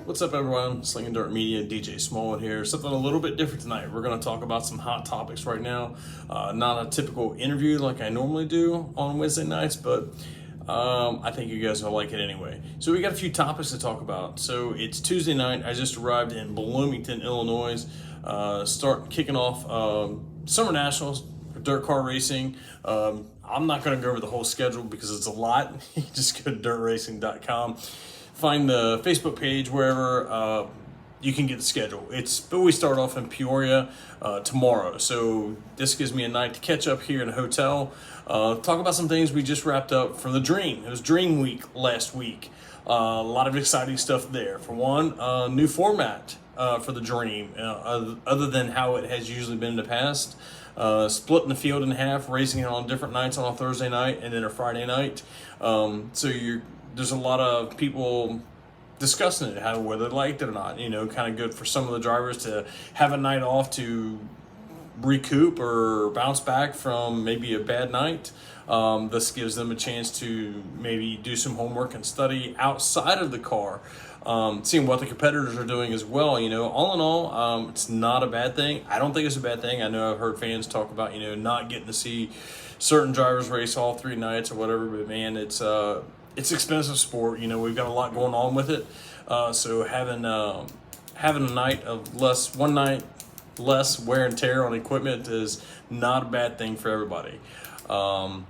What's up, everyone? Slingin Dirt Media, DJ Smallwood here. Something a little bit different tonight. We're going to talk about some hot topics right now. Not a typical interview like I normally do on Wednesday nights, but I think you guys will like it anyway. So we got a few topics to talk about. So it's Tuesday night. I just arrived in Bloomington, Illinois. Start kicking off Summer Nationals for dirt car racing. I'm not going to go over the whole schedule because it's a lot. You just go to dirtracing.com. Find the Facebook page wherever you can get the schedule. But we start off in Peoria tomorrow, so this gives me a night to catch up here in a hotel. Talk about some things we just wrapped up for the Dream. It was Dream Week last week. A lot of exciting stuff there. For one, new format for the Dream, other than how it has usually been in the past. Splitting the field in half, racing it on different nights on a Thursday night and then a Friday night. There's a lot of people discussing it, whether they liked it or not. You know, kind of good for some of the drivers to have a night off to recoup or bounce back from maybe a bad night. This gives them a chance to maybe do some homework and study outside of the car, seeing what the competitors are doing as well. You know, all in all, it's not a bad thing. I don't think it's a bad thing. I know I've heard fans talk about, you know, not getting to see certain drivers race all 3 nights or whatever, but man, it's expensive sport. You know, we've got a lot going on with it. So having a night of one night less wear and tear on equipment is not a bad thing for everybody. Eldora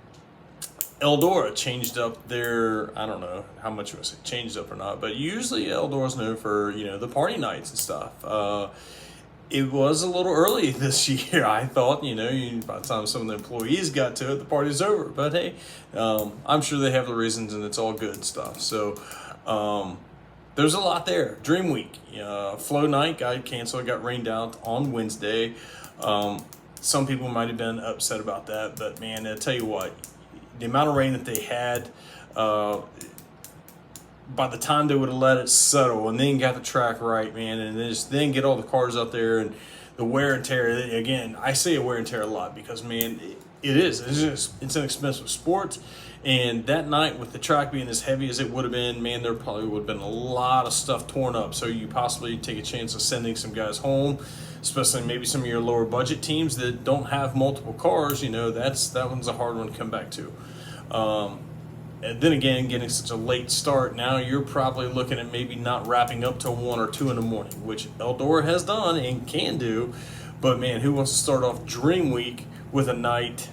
changed up their, I don't know how much it was changed up or not, but usually Eldora's known for, you know, the party nights and stuff. It was a little early this year. I thought, you know, by the time some of the employees got to it, the party's over. But hey, I'm sure they have the reasons, and it's all good stuff. So there's a lot there. Dream Week, Flow Night got canceled, got rained out on Wednesday. Some people might have been upset about that, but man, I'll tell you what, the amount of rain that they had, by the time they would have let it settle and then got the track right, man, and then get all the cars out there and the wear and tear. Again, I say wear and tear a lot because, man, it's an expensive sport. And that night, with the track being as heavy as it would have been, man, there probably would have been a lot of stuff torn up. So you possibly take a chance of sending some guys home, especially maybe some of your lower budget teams that don't have multiple cars. You know, that one's a hard one to come back to. And then again, getting such a late start, now you're probably looking at maybe not wrapping up till 1 or 2 in the morning, which Eldora has done and can do. But man, who wants to start off Dream Week with a night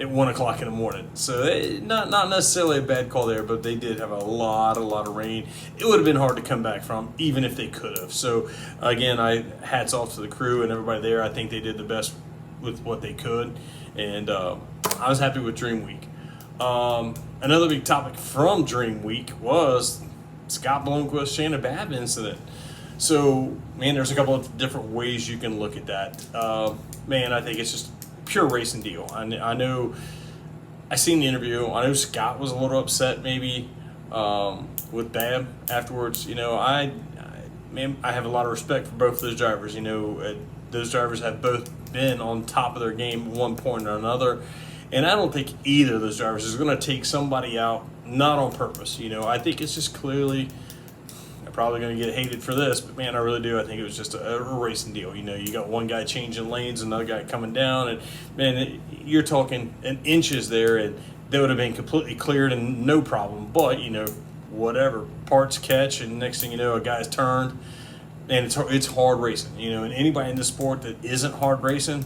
at 1 o'clock in the morning? So not necessarily a bad call there, but they did have a lot of rain. It would have been hard to come back from, even if they could have. So again, hats off to the crew and everybody there. I think they did the best with what they could, and I was happy with Dream Week. Another big topic from Dream Week was Scott Bloomquist, Shannon Babb incident. So, man, there's a couple of different ways you can look at that. Man, I think it's just pure racing deal. I know I seen the interview. I know Scott was a little upset maybe with Babb afterwards. You know, I have a lot of respect for both of those drivers. You know, those drivers have both been on top of their game at one point or another. And I don't think either of those drivers is going to take somebody out, not on purpose. You know, I think it's just clearly, I'm probably going to get hated for this, but man, I really do. I think it was just a racing deal. You know, you got one guy changing lanes, another guy coming down, and man, you're talking inches there, and they would have been completely cleared and no problem. But, you know, whatever, parts catch, and next thing you know, a guy's turned, and it's hard racing. You know, and anybody in the sport that isn't hard racing,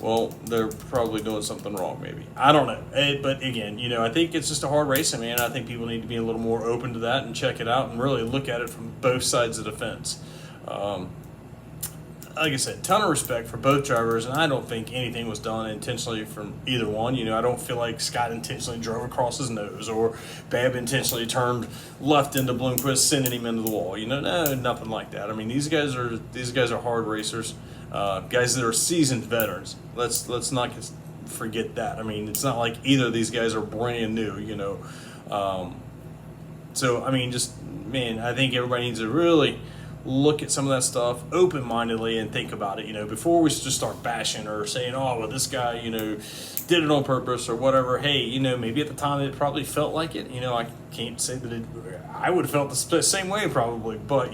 well, they're probably doing something wrong, maybe. I don't know. But again, you know, I think it's just a hard racing, man. I think people need to be a little more open to that and check it out and really look at it from both sides of the fence. Like I said, ton of respect for both drivers, and I don't think anything was done intentionally from either one. You know, I don't feel like Scott intentionally drove across his nose or Babb intentionally turned left into Bloomquist, sending him into the wall. You know, no, nothing like that. I mean, these guys are hard racers, guys that are seasoned veterans. Let's not forget that. I mean, it's not like either of these guys are brand new. You know, so I mean, just man, I think everybody needs to really look at some of that stuff open-mindedly and think about it, before we just start bashing or saying, oh, well, this guy, did it on purpose or whatever. Hey, maybe at the time it probably felt like it. I can't say that I would have felt the same way probably, but,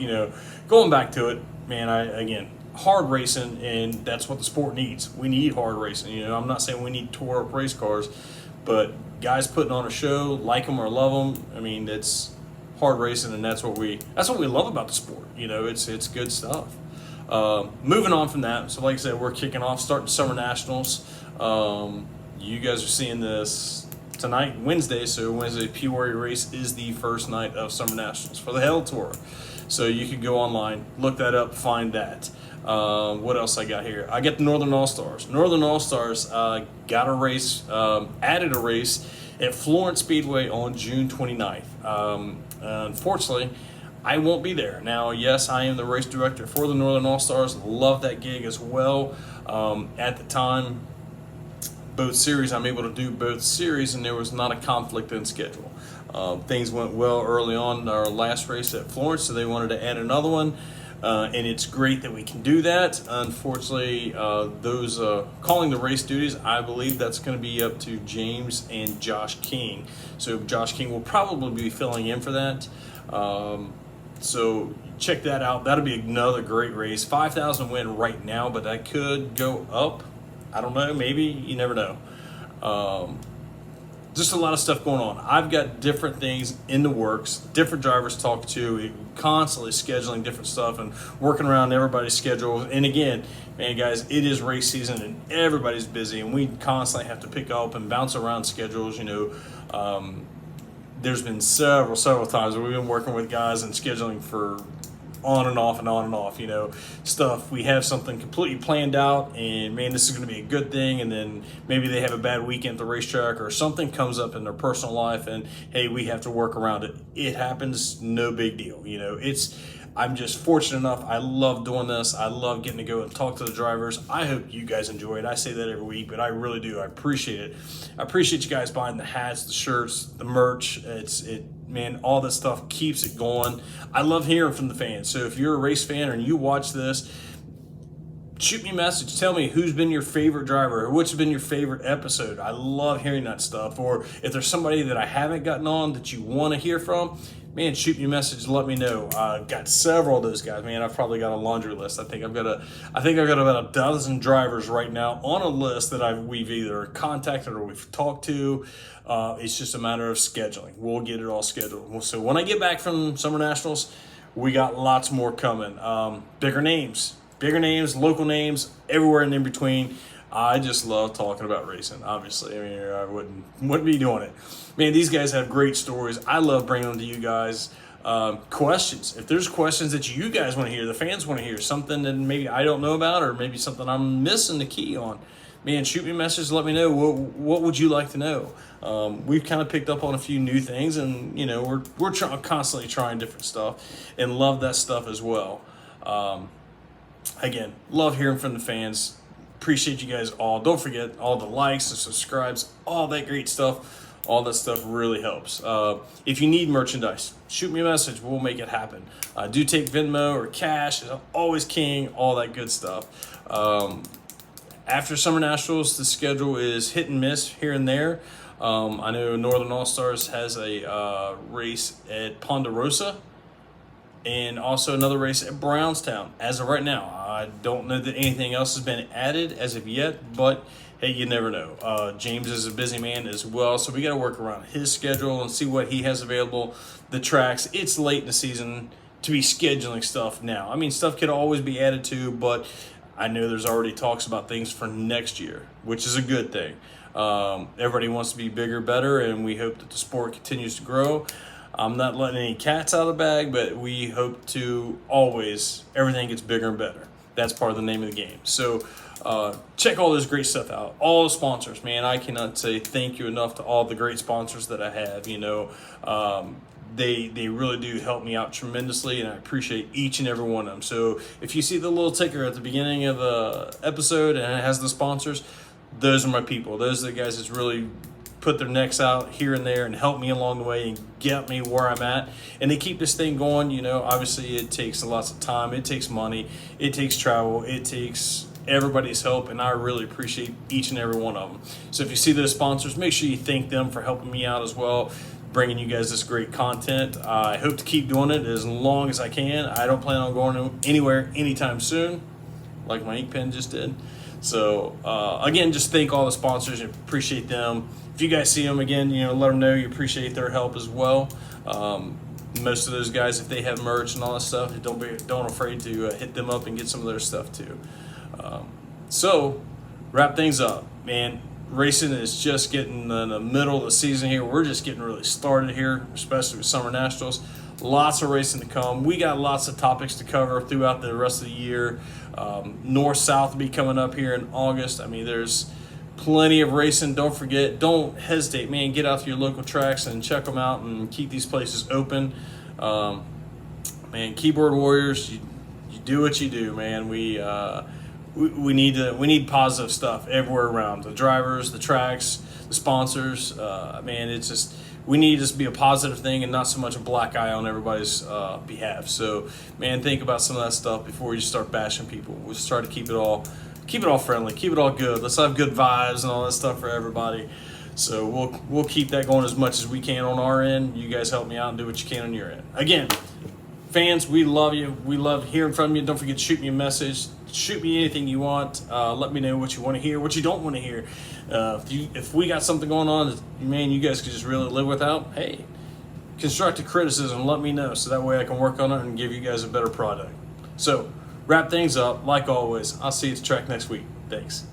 going back to it, man, again, hard racing, and that's what the sport needs. We need hard racing. I'm not saying we need tore up race cars, but guys putting on a show, like them or love them, I mean, it's hard racing, and that's what we love about the sport. It's good stuff. Moving on from that, so like I said, we're kicking off, starting Summer Nationals. You guys are seeing this tonight, Wednesday, so Wednesday, Peoria race is the first night of Summer Nationals for the Hell Tour. So you can go online, look that up, find that. What else I got here? I got the Northern All-Stars. Northern All-Stars got a race, added a race at Florence Speedway on June 29th. Unfortunately, I won't be there. Now, yes, I am the race director for the Northern All-Stars. Love that gig as well. At the time, both series, I'm able to do both series, and there was not a conflict in schedule. Things went well early on in our last race at Florence, so they wanted to add another one, and it's great that we can do that. Unfortunately, those calling the race duties, I believe that's going to be up to James and Josh King. So Josh King will probably be filling in for that. So check that out. That'll be another great race. 5,000 win right now, but that could go up. I don't know, maybe, you never know. Just a lot of stuff going on. I've got different things in the works, different drivers to talk to, constantly scheduling different stuff and working around everybody's schedule. And again, man, guys, it is race season and everybody's busy, and we constantly have to pick up and bounce around schedules. There's been several times where we've been working with guys and scheduling for on and off and on and off, stuff. We have something completely planned out, and man, this is going to be a good thing, and then maybe they have a bad weekend at the racetrack or something comes up in their personal life, and hey, we have to work around it. It happens, no big deal. I'm just fortunate enough. I love doing this. I love getting to go and talk to the drivers. I hope you guys enjoy it. I say that every week, but I really do. I appreciate it. I appreciate you guys buying the hats, the shirts, the merch. Man, all this stuff keeps it going. I love hearing from the fans. So if you're a race fan and you watch this, shoot me a message. Tell me who's been your favorite driver or what's been your favorite episode. I love hearing that stuff. Or if there's somebody that I haven't gotten on that you want to hear from, man, shoot me a message. Let me know. I've got several of those guys. Man, I've probably got a laundry list. I think I've got about a dozen drivers right now on a list that we've either contacted or we've talked to. It's just a matter of scheduling. We'll get it all scheduled. So when I get back from Summer Nationals, we got lots more coming. Bigger names, local names, everywhere and in between. I just love talking about racing, obviously. I mean, I wouldn't be doing it. Man, these guys have great stories. I love bringing them to you guys. Questions. If there's questions that you guys want to hear, the fans want to hear, something that maybe I don't know about or maybe something I'm missing the key on, man, shoot me a message. Let me know. What would you like to know? We've kind of picked up on a few new things, and, we're constantly trying different stuff and love that stuff as well. Again, love hearing from the fans. Appreciate you guys all. Don't forget all the likes, the subscribes, all that great stuff. All that stuff really helps. If you need merchandise, shoot me a message. We'll make it happen. Do take Venmo or cash. It's always king. All that good stuff. After Summer Nationals, the schedule is hit and miss here and there. I know Northern All-Stars has a race at Ponderosa, and also another race at Brownstown. As of right now, I don't know that anything else has been added as of yet, but hey, you never know. James is a busy man as well, so we got to work around his schedule and see what he has available. The tracks, it's late in the season to be scheduling stuff now. I mean, stuff could always be added to, but I know there's already talks about things for next year, which is a good thing. Everybody wants to be bigger, better, and we hope that the sport continues to grow. I'm not letting any cats out of the bag, but we hope to always, everything gets bigger and better. That's part of the name of the game. So check all this great stuff out. All the sponsors, man, I cannot say thank you enough to all the great sponsors that I have. They really do help me out tremendously, and I appreciate each and every one of them. So if you see the little ticker at the beginning of the episode and it has the sponsors, those are my people. Those are the guys that's really put their necks out here and there and help me along the way and get me where I'm at. And they keep this thing going. You know, obviously it takes lots of time, it takes money, it takes travel, it takes everybody's help, and I really appreciate each and every one of them. So if you see those sponsors, make sure you thank them for helping me out as well, bringing you guys this great content. I hope to keep doing it as long as I can. I don't plan on going anywhere anytime soon, like my ink pen just did. So again, just thank all the sponsors and appreciate them. If you guys see them again, you know, let them know you appreciate their help as well. Most of those guys, if they have merch and all that stuff, don't afraid to hit them up and get some of their stuff too. So wrap things up, man. Racing is just getting in the middle of the season here. We're just getting really started here, especially with Summer Nationals. Lots of racing to come. We got lots of topics to cover throughout the rest of the year. North-South will be coming up here in August. I mean, there's plenty of racing. Don't forget, don't hesitate, man. Get out to your local tracks and check them out and keep these places open. Man, keyboard warriors, you do what you do, man. We need positive stuff everywhere around. The drivers, the tracks, the sponsors. Man, it's just, we need to just be a positive thing and not so much a black eye on everybody's behalf. So, man, think about some of that stuff before you start bashing people. We'll just try to keep it all friendly, keep it all good. Let's have good vibes and all that stuff for everybody. So we'll keep that going as much as we can on our end. You guys help me out and do what you can on your end. Again, fans, we love you. We love hearing from you. Don't forget to shoot me a message. Shoot me anything you want. Let me know what you want to hear, what you don't want to hear. If we got something going on that, man, you guys could just really live without, hey, constructive criticism, let me know so that way I can work on it and give you guys a better product. So, wrap things up. Like always, I'll see you at the track next week. Thanks.